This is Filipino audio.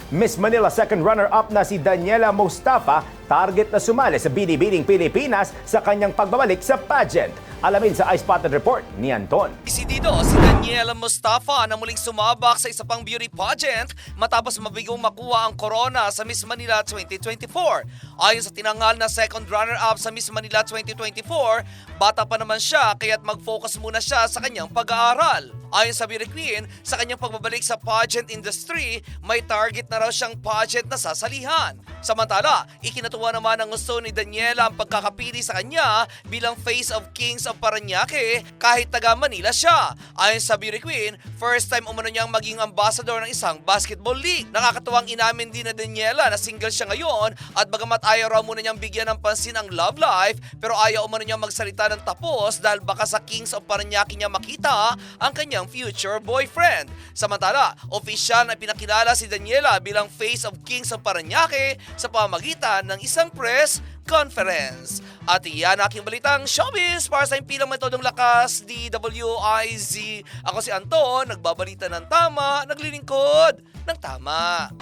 Miss Manila second runner-up na si Daniela Mostafa, target na sumali sa Binibining Pilipinas sa kanyang pagbabalik sa pageant. Alamin sa iSpotted Report ni Anton. Isidido si Daniela Mostafa na muling sumabak sa isa pang beauty pageant matapos mabigong makuha ang corona sa Miss Manila 2024. Ayon sa tinanghal na second runner-up sa Miss Manila 2024, bata pa naman siya kaya't mag-focus muna siya sa kanyang pag-aaral. Ayon sa beauty queen, sa kanyang pagbabalik sa pageant industry, may target na raw siyang pageant na sasalihan. Samantala, ikinatuwa naman ang gusto ni Daniela ang pagkakapili sa kanya bilang Face of Kings of Parañaque kahit taga Manila siya. Ayon sa beauty queen, first time umano niyang maging ambassador ng isang basketball league. Nakakatuwang inamin din na Daniela na single siya ngayon at bagamat ayaw raw muna niyang bigyan ng pansin ang love life, pero ayaw umano niyang magsalita ng tapos dahil baka sa Kings of Parañaque niya makita ang kanyang future boyfriend. Samantala, opisyal na pinakilala si Daniela bilang Face of Kings of Parañaque sa pamamagitan ng isang press conference. At iyan aking balitang showbiz para sa impilang metodong lakas, DWIZ. Ako si Anton, nagbabalita ng tama, naglilingkod ng tama.